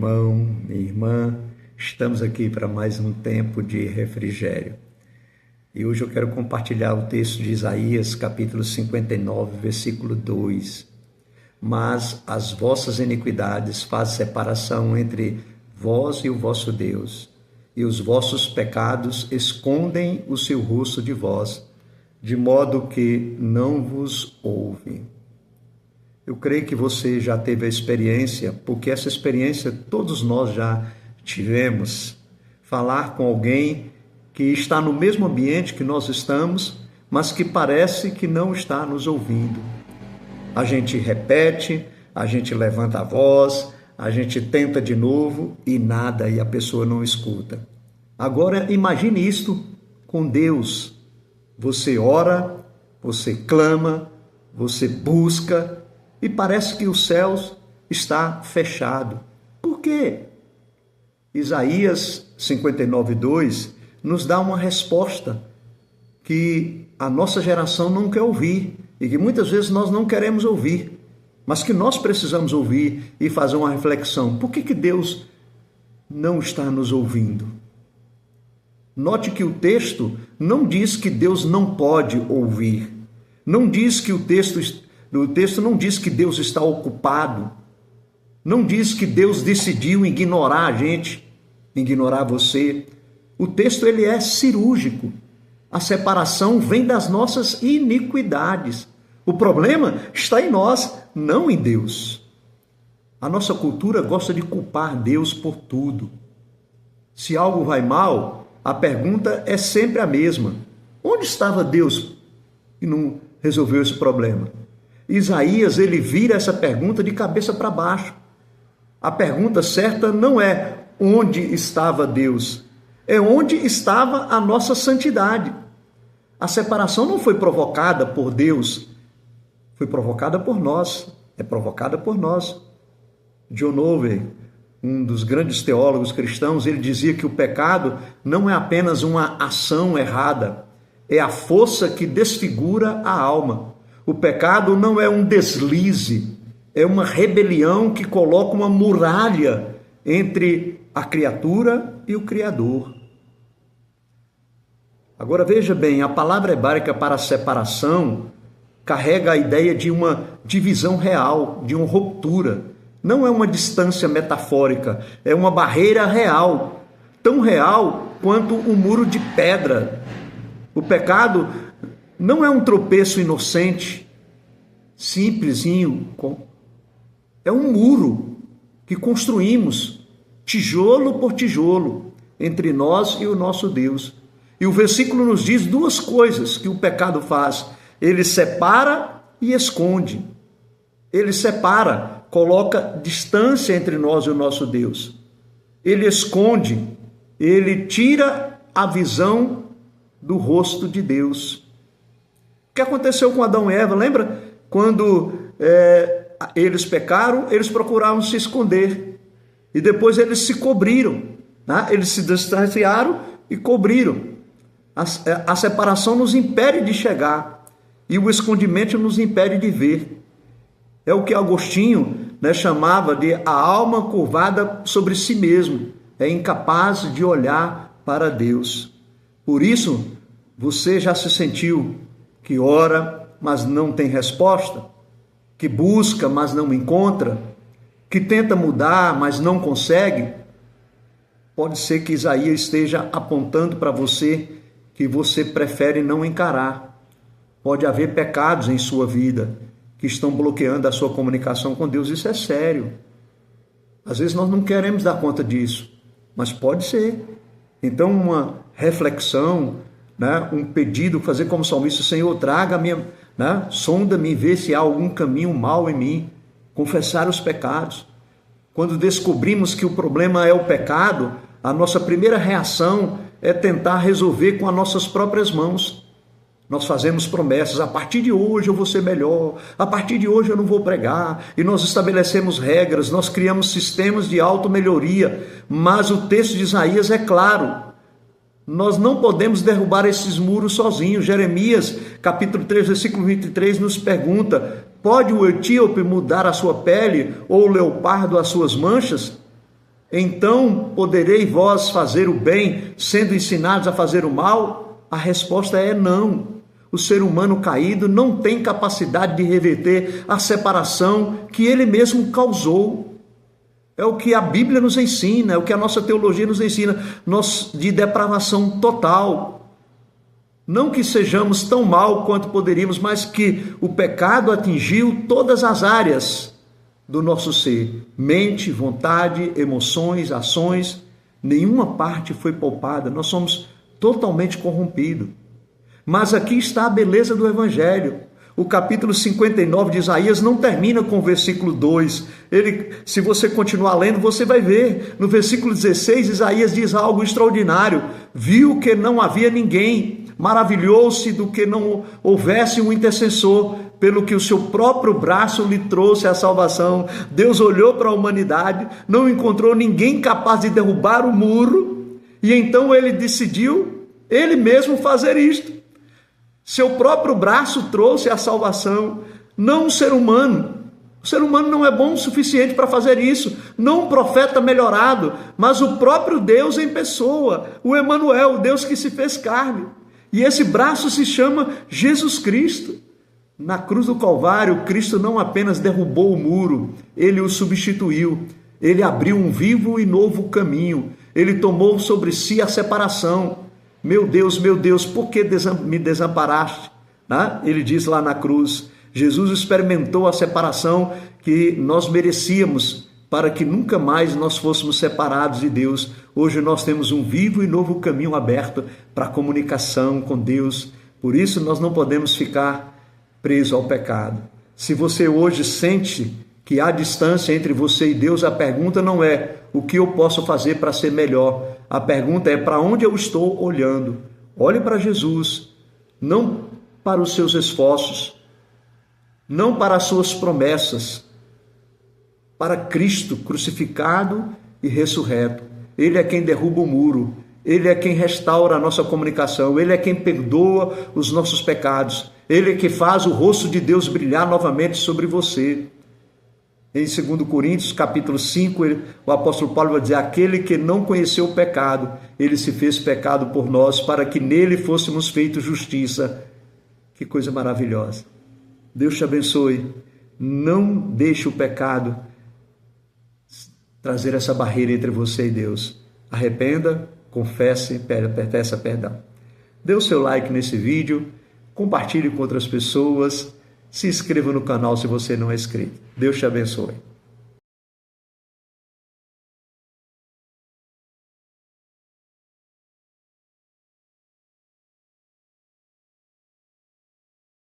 irmão, minha irmã, estamos aqui para mais um tempo de refrigério. E hoje eu quero compartilhar o texto de Isaías, capítulo 59, versículo 2. Mas as vossas iniquidades fazem separação entre vós e o vosso Deus, e os vossos pecados escondem o seu rosto de vós, de modo que não vos ouve. Eu creio que você já teve a experiência, porque essa experiência todos nós já tivemos, falar com alguém que está no mesmo ambiente que nós estamos, mas que parece que não está nos ouvindo. A gente repete, a gente levanta a voz, a gente tenta de novo e nada, e a pessoa não escuta. Agora imagine isto com Deus. Você ora, você clama, você busca, e parece que os céus está fechado. Por quê? Isaías 59:2 nos dá uma resposta que a nossa geração não quer ouvir e que muitas vezes nós não queremos ouvir, mas que nós precisamos ouvir e fazer uma reflexão. Por que Deus não está nos ouvindo? Note que o texto não diz que Deus não pode ouvir. Não diz que o texto não diz que Deus está ocupado. Não diz que Deus decidiu ignorar a gente, ignorar você. O texto ele é cirúrgico. A separação vem das nossas iniquidades. O problema está em nós, não em Deus. A nossa cultura gosta de culpar Deus por tudo. Se algo vai mal, a pergunta é sempre a mesma. Onde estava Deus e não resolveu esse problema? Isaías, ele vira essa pergunta de cabeça para baixo. A pergunta certa não é onde estava Deus, é onde estava a nossa santidade. A separação não foi provocada por Deus, foi provocada por nós, é provocada por nós. John Owen, um dos grandes teólogos cristãos, ele dizia que o pecado não é apenas uma ação errada, é a força que desfigura a alma. O pecado não é um deslize, é uma rebelião que coloca uma muralha entre a criatura e o Criador. Agora veja bem, a palavra hebraica para separação carrega a ideia de uma divisão real, de uma ruptura. Não é uma distância metafórica, é uma barreira real, tão real quanto um muro de pedra. O pecado não é um tropeço inocente, simplesinho, é um muro que construímos, tijolo por tijolo, entre nós e o nosso Deus. E o versículo nos diz duas coisas que o pecado faz. Ele separa e esconde. Ele separa, coloca distância entre nós e o nosso Deus. Ele esconde, ele tira a visão do rosto de Deus. O que aconteceu com Adão e Eva? Lembra? Quando eles pecaram, eles procuraram se esconder. E depois eles se cobriram. Né? Eles se distanciaram e cobriram. A separação nos impede de chegar. E o escondimento nos impede de ver. É o que Agostinho chamava de a alma curvada sobre si mesmo. É incapaz de olhar para Deus. Por isso, você já se sentiu que ora, mas não tem resposta? Que busca, mas não encontra? Que tenta mudar, mas não consegue? Pode ser que Isaías esteja apontando para você que você prefere não encarar. Pode haver pecados em sua vida que estão bloqueando a sua comunicação com Deus. Isso é sério. Às vezes nós não queremos dar conta disso, mas pode ser. Então uma reflexão, um pedido, fazer como salmista: Senhor, traga-me, sonda-me, vê se há algum caminho mau em mim, confessar os pecados. Quando descobrimos que o problema é o pecado, a nossa primeira reação é tentar resolver com as nossas próprias mãos. Nós fazemos promessas: a partir de hoje eu vou ser melhor, a partir de hoje eu não vou pregar, e nós estabelecemos regras, nós criamos sistemas de automelhoria, mas o texto de Isaías é claro. Nós não podemos derrubar esses muros sozinhos. Jeremias, capítulo 3, versículo 23, nos pergunta: pode o etíope mudar a sua pele ou o leopardo as suas manchas? então podereis vós fazer o bem, sendo ensinados a fazer o mal? A resposta é não. O ser humano caído não tem capacidade de reverter a separação que ele mesmo causou. É o que a Bíblia nos ensina, é o que a nossa teologia nos ensina, de depravação total. Não que sejamos tão mal quanto poderíamos, mas que o pecado atingiu todas as áreas do nosso ser. Mente, vontade, emoções, ações, nenhuma parte foi poupada. Nós somos totalmente corrompidos. Mas aqui está a beleza do Evangelho. O capítulo 59 de Isaías não termina com o versículo 2. Se você continuar lendo, você vai ver. No versículo 16, Isaías diz algo extraordinário. Viu que não havia ninguém, maravilhou-se do que não houvesse um intercessor, pelo que o seu próprio braço lhe trouxe a salvação. Deus olhou para a humanidade, não encontrou ninguém capaz de derrubar o muro, e então ele decidiu, ele mesmo, fazer isto. Seu próprio braço trouxe a salvação, não um ser humano. O ser humano não é bom o suficiente para fazer isso, não um profeta melhorado, mas o próprio Deus em pessoa, o Emanuel, o Deus que se fez carne. E esse braço se chama Jesus Cristo. Na cruz do Calvário, Cristo não apenas derrubou o muro, ele o substituiu. Ele abriu um vivo e novo caminho. Ele tomou sobre si a separação. Meu Deus, por que me desamparaste? Ele diz lá na cruz. Jesus experimentou a separação que nós merecíamos para que nunca mais nós fôssemos separados de Deus. Hoje nós temos um vivo e novo caminho aberto para a comunicação com Deus. Por isso nós não podemos ficar presos ao pecado. Se você hoje sente que há distância entre você e Deus, a pergunta não é o que eu posso fazer para ser melhor. A pergunta é para onde eu estou olhando. Olhe para Jesus, não para os seus esforços, não para as suas promessas, para Cristo crucificado e ressurreto. Ele é quem derruba o muro, ele é quem restaura a nossa comunicação, ele é quem perdoa os nossos pecados, ele é que faz o rosto de Deus brilhar novamente sobre você. Em 2 Coríntios, capítulo 5, o apóstolo Paulo vai dizer: aquele que não conheceu o pecado, ele se fez pecado por nós, para que nele fôssemos feitos justiça. Que coisa maravilhosa. Deus te abençoe. Não deixe o pecado trazer essa barreira entre você e Deus. Arrependa, confesse, peça perdão. Dê o seu like nesse vídeo, compartilhe com outras pessoas. Se inscreva no canal se você não é inscrito. Deus te abençoe.